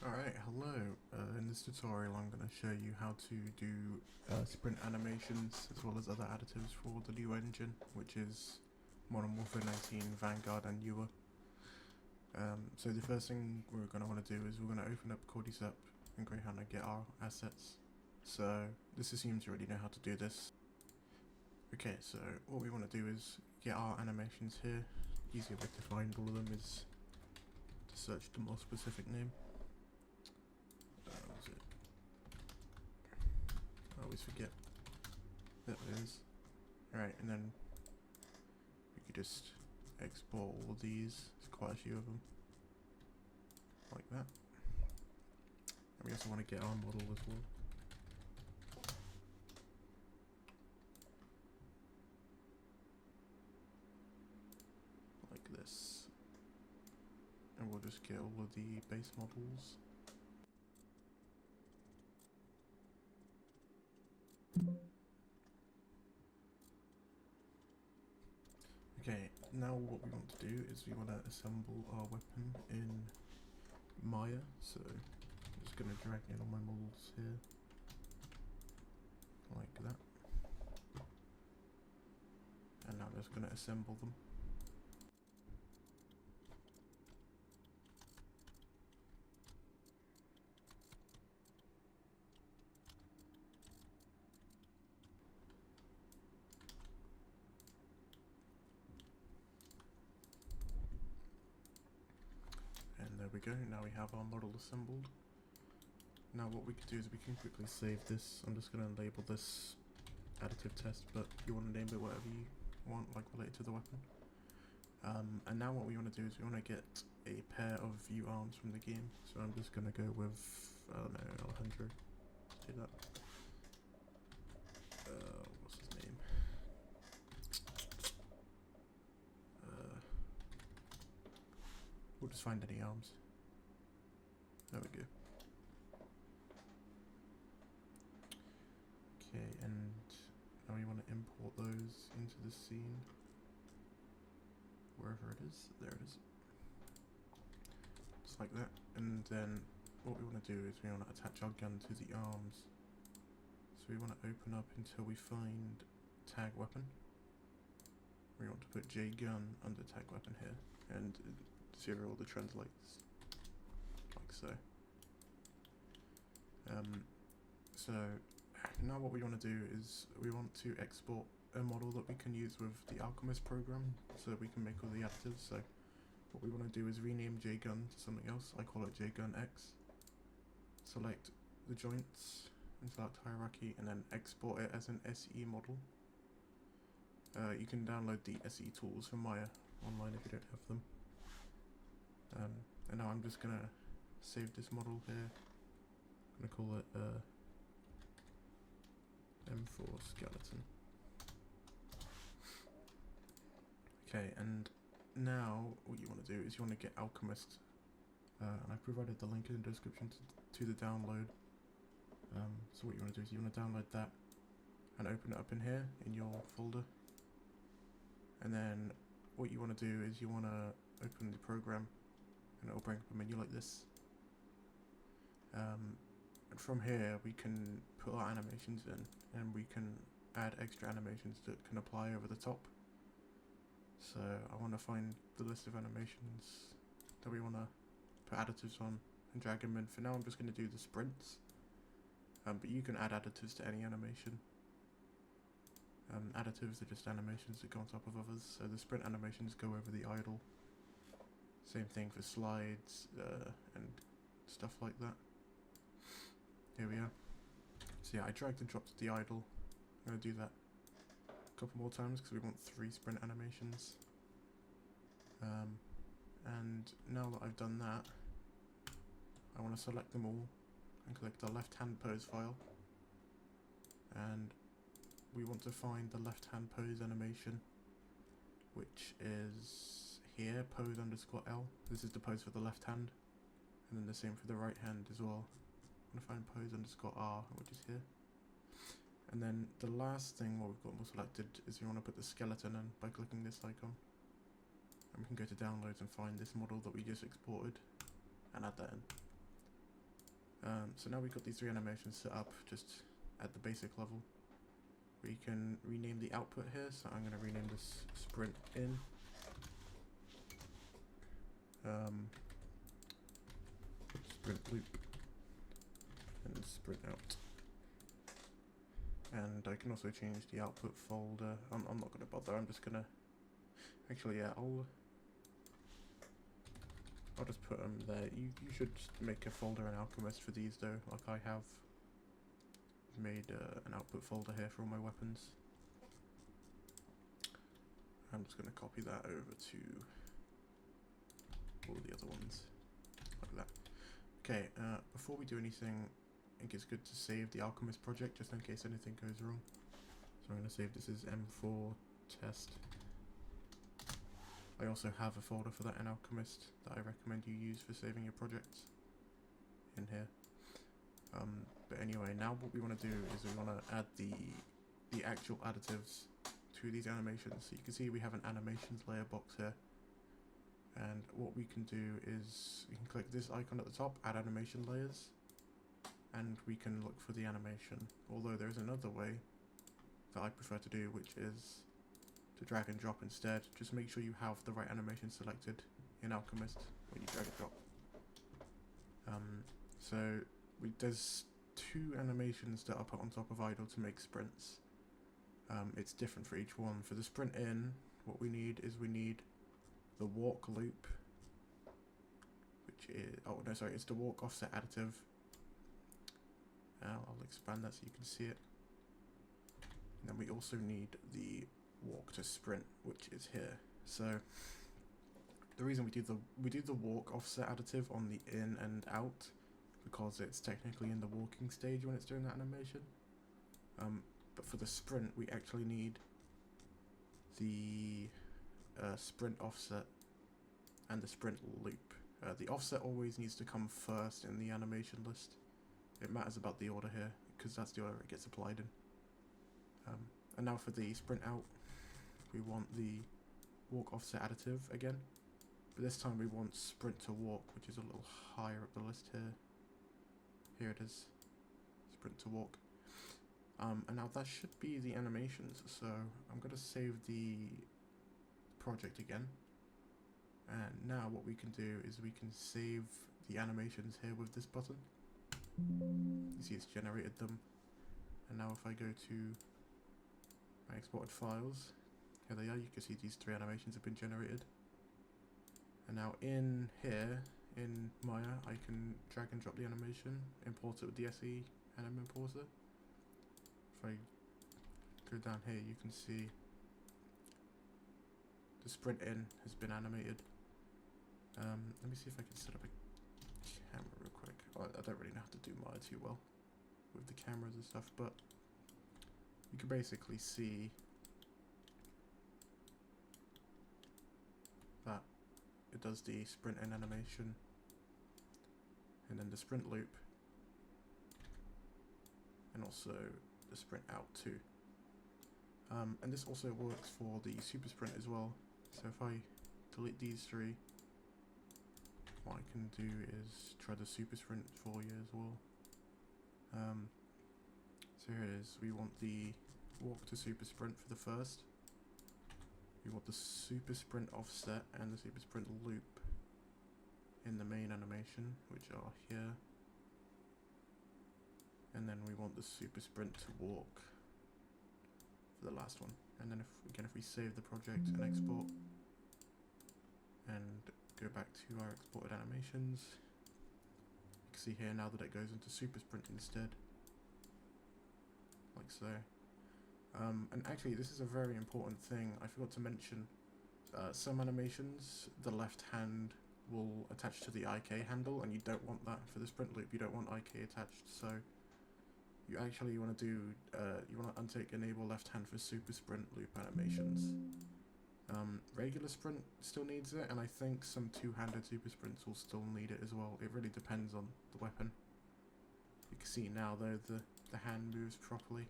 Alright, hello. In this tutorial I'm going to show you how to do sprint animations as well as other additives for the new engine, which is Modern Warfare 19, Vanguard and newer. So the first thing we're going to want to do is we're going to open up Cordyceps and Greyhound and get our assets. So this assumes you already know how to do this. Okay, so what we want to do is get our animations here. Easier way to find all of them is to search the more specific name. Was it? I always forget. There it is. Alright, and then we could just export all of these. There's quite a few of them. Like that. And we also want to get our model as well. Like this. And we'll just get all of the base models. Okay, now what we want to do is we want to assemble our weapon in Maya, so I'm just going to drag in all my models here, like that, and now I'm just going to assemble them. There we go, now we have our model assembled. Now what we can do is we can quickly save this. I'm just going to label this additive test, but you want to name it whatever you want, like related to the weapon. And now what we want to do is we want to get a pair of view arms from the game. So I'm just going to go with, I don't know, Alejandro. Do that. What's his name? We'll just find any arms. There we go. Okay, and now we want to import those into the scene. Wherever it is. There it is. Just like that. And then what we want to do is we want to attach our gun to the arms. So we want to open up until we find tag weapon. We want to put J gun under tag weapon here. And zero the translates, like so. So now what we want to do is we want to export a model that we can use with the Alchemist program, so that we can make all the additives. So what we want to do is rename JGun to something else. I call it JGun X. Select the joints and select hierarchy, and then export it as an SE model. You can download the SE tools from Maya online if you don't have them. And now I'm just gonna save this model here. I'm gonna call it M4 skeleton. Okay, and now what you want to do is you want to get Alchemist, and I've provided the link in the description to the download. So what you want to do is you want to download that and open it up in here in your folder. And then what you want to do is you want to open the program, and it'll bring up a menu like this. And from here we can put our animations in, and we can add extra animations that can apply over the top. So I want to find the list of animations that we want to put additives on and drag them in. For now I'm just going to do the sprints, but you can add additives to any animation. Additives are just animations that go on top of others, so the sprint animations go over the idle. Same thing for slides and stuff like that. Here we are. So yeah, I dragged and dropped the idle. I'm going to do that a couple more times because we want 3 sprint animations. And now that I've done that, I want to select them all and click the left hand pose file. And we want to find the left hand pose animation, which is here, pose underscore L. This is the pose for the left hand, and then the same for the right hand as well. I'm going to find pose underscore R, which is here. And then the last thing what we've got more selected is we want to put the skeleton in by clicking this icon. And we can go to downloads and find this model that we just exported and add that in. So now we've got these three animations set up just at the basic level. We can rename the output here, so I'm going to rename this sprint in. Sprint loop and sprint out. And I can also change the output folder. I'm not going to bother, I'm just going to... Actually, yeah, I'll just put them there. You should make a folder in Alchemist for these though, like I have made an output folder here for all my weapons. I'm just going to copy that over to all the other ones, like that. Okay, before we do anything, I think it's good to save the Alchemist project just in case anything goes wrong. So I'm going to save this as M4 test. I also have a folder for that in Alchemist that I recommend you use for saving your projects in here. But anyway, now what we want to do is we want to add the actual additives to these animations. So you can see we have an animations layer box here. And what we can do is we can click this icon at the top, add animation layers, and we can look for the animation. Although there is another way that I prefer to do, which is to drag and drop instead. Just make sure you have the right animation selected in Alchemist when you drag and drop. There's two animations that are put on top of idle to make sprints. It's different for each one. For the sprint in, what we need is the walk loop, which is, it's the walk offset additive. I'll expand that so you can see it. And then we also need the walk to sprint, which is here. So the reason we do the walk offset additive on the in and out, because it's technically in the walking stage when it's doing that animation. But for the sprint, we actually need the sprint offset and the sprint loop. The offset always needs to come first in the animation list. It matters about the order here, because that's the order it gets applied in. And now for the sprint out, we want the walk offset additive again. But this time we want sprint to walk, which is a little higher up the list here. Here it is, sprint to walk. And now that should be the animations, so I'm going to save the project again. And now what we can do is we can save the animations here with this button. You see it's generated them. And now if I go to my exported files, here they are, you can see these three animations have been generated. And now in here, in Maya, I can drag and drop the animation, import it with the SE anim importer. If I go down here, you can see the sprint in has been animated. Let me see if I can set up a camera real quick. I don't really know how to do Maya too well with the cameras and stuff, but you can basically see that it does the sprint in animation and then the sprint loop and also the sprint out too. And this also works for the super sprint as well. So if I delete these three, what I can do is try the super sprint for you as well. So here it is, we want the walk to super sprint for the first. We want the super sprint offset and the super sprint loop in the main animation, which are here. And then we want the super sprint to walk for the last one. And then if we save the project and export and go back to our exported animations, you can see here now that it goes into super sprint instead, like so. And actually this is a very important thing I forgot to mention. Some animations, the left hand will attach to the IK handle, and you don't want that for the sprint loop. You don't want IK attached, so you actually want to do, you want to untick enable left hand for super sprint loop animations. Regular sprint still needs it, and I think some two-handed super sprints will still need it as well. It really depends on the weapon. You can see now though the hand moves properly,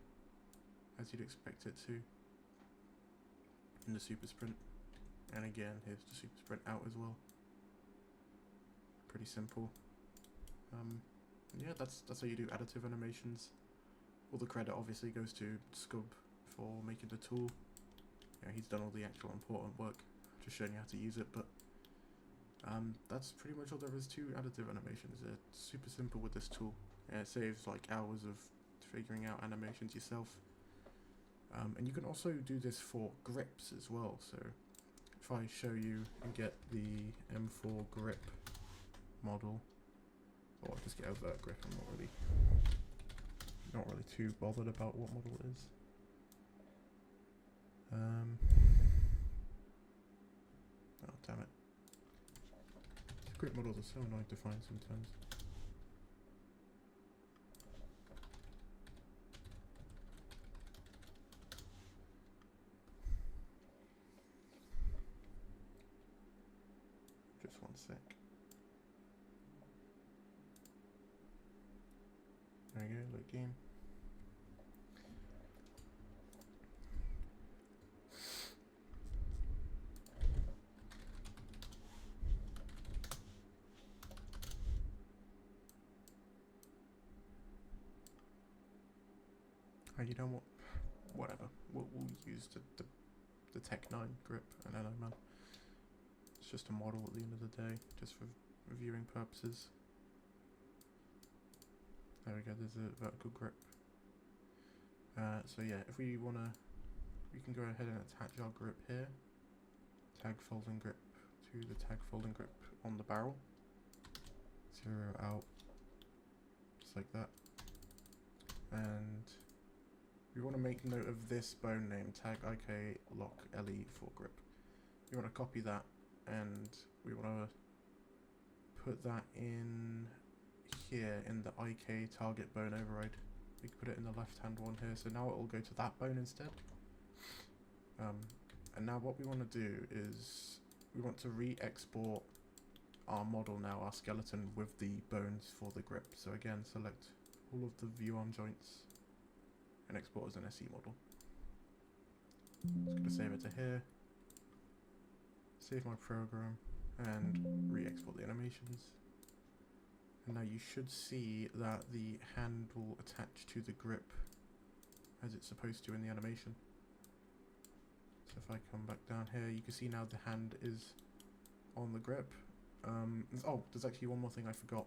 as you'd expect it to in the super sprint. And again, here's the super sprint out as well. Pretty simple. yeah, that's how you do additive animations. All the credit obviously goes to Scub for making the tool. Yeah, he's done all the actual important work, just showing you how to use it, but that's pretty much all there is to additive animations. It's super simple with this tool. Yeah, it saves like hours of figuring out animations yourself. And you can also do this for grips as well. So if I show you and get the M4 grip model, or I'll just get a vert grip, I'm not really too bothered about what model it is. Oh damn it. Grip models are so annoying to find sometimes. Just one sec. There we go, load game. Oh, you know what? Whatever. We'll use the Tech 9 grip. I don't know, man. It's just a model at the end of the day, just for reviewing purposes. There we go, there's a vertical grip. So yeah, if we can go ahead and attach our grip here. Tag folding grip to the tag folding grip on the barrel. 0 out, just like that. And we want to make note of this bone name, tag IK lock LE for grip. You want to copy that, and we want to put that in here in the IK target bone override. We can put it in the left hand one here, so now it will go to that bone instead. And now what we want to do is we want to re-export our model now, our skeleton, with the bones for the grip. So again, select all of the view arm joints and export as an SE model. Just going to save it to here, save my program, and re-export the animations. And now you should see that the hand will attach to the grip as it's supposed to in the animation. So if I come back down here, you can see now the hand is on the grip. Oh, there's actually one more thing I forgot.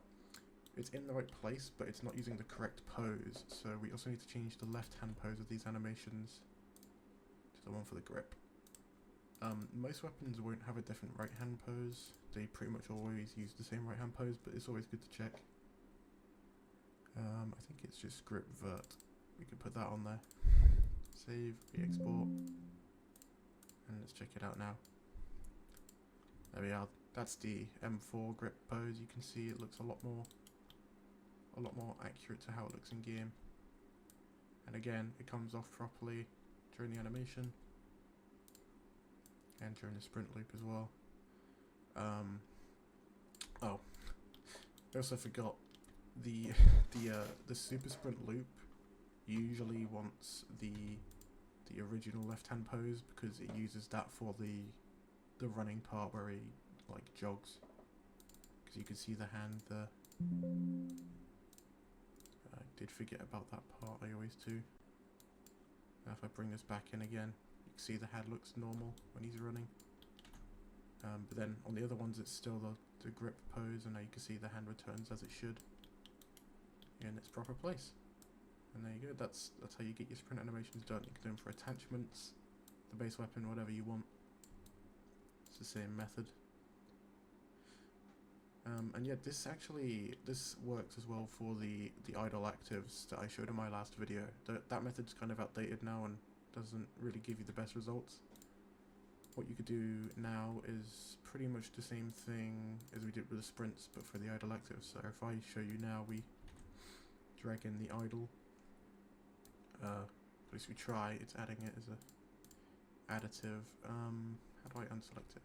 It's in the right place, but it's not using the correct pose. So we also need to change the left hand pose of these animations to the one for the grip. Most weapons won't have a different right hand pose. They pretty much always use the same right hand pose, but it's always good to check. I think it's just grip vert. We can put that on there. Save, re-export, and let's check it out now. There we are. That's the M4 grip pose. You can see it looks a lot more accurate to how it looks in game. And again, it comes off properly during the animation and during the sprint loop as well. Oh, I also forgot the super sprint loop usually wants the original left hand pose because it uses that for the running part where he like jogs, because you can see the hand there. I did forget about that part, I always do. Now if I bring this back in again, you can see the head looks normal when he's running. But then on the other ones it's still the grip pose, and now you can see the hand returns as it should in its proper place. And there you go, that's how you get your sprint animations done. You can do them for attachments, the base weapon, whatever you want. It's the same method. And yeah, this works as well for the idle actives that I showed in my last video. That method's kind of outdated now and doesn't really give you the best results. What you could do now is pretty much the same thing as we did with the sprints, but for the idle actives. So if I show you now, we drag in the idle. At least we try. It's adding it as a additive. How do I unselect it?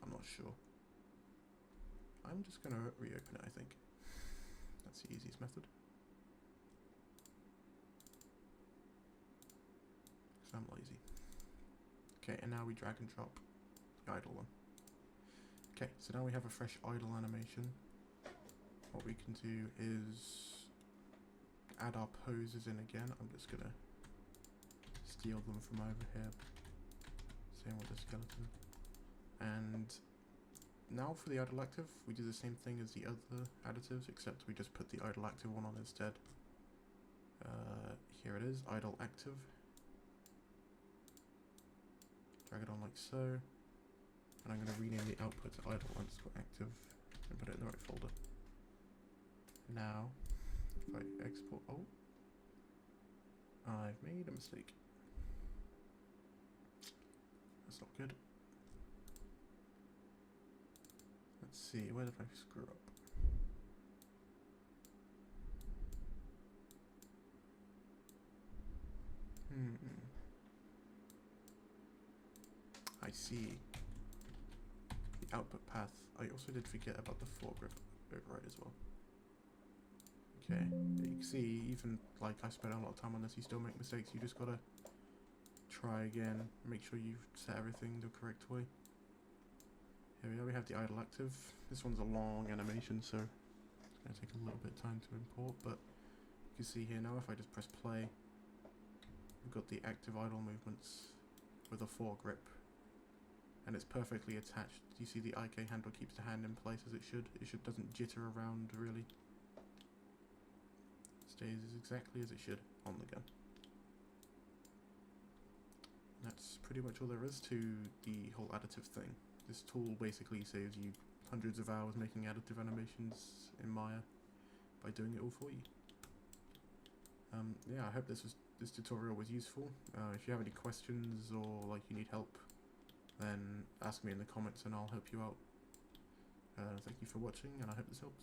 I'm not sure. I'm just going to reopen it, I think. That's the easiest method. Because I'm lazy. Okay, and now we drag and drop the idle one. Okay, so now we have a fresh idle animation. what we can do is add our poses in again. I'm just gonna steal them from over here. Same with the skeleton. And now for the idle active, we do the same thing as the other additives, except we just put the idle active one on instead. Here it is, idle active. Drag it on like so. And I'm going to rename the output to idle_active and put it in the right folder. Now, if I export, oh, I've made a mistake. That's not good. Let's see, where did I screw up? I see. The output path. I also did forget about the foregrip override as well. Okay, you can see, even like I spent a lot of time on this, you still make mistakes. You just gotta try again, make sure you've set everything the correct way. Here we are, we have the idle active. This one's a long animation, so it's going to take a little bit of time to import, but you can see here now, if I just press play, we've got the active idle movements with a foregrip, and it's perfectly attached. You see the IK handle keeps the hand in place as it should. It doesn't jitter around really. Stays exactly as it should on the gun. That's pretty much all there is to the whole additive thing. This tool basically saves you hundreds of hours making additive animations in Maya by doing it all for you. Yeah, I hope this tutorial was useful. If you have any questions or like you need help, then ask me in the comments and I'll help you out. Thank you for watching, and I hope this helps.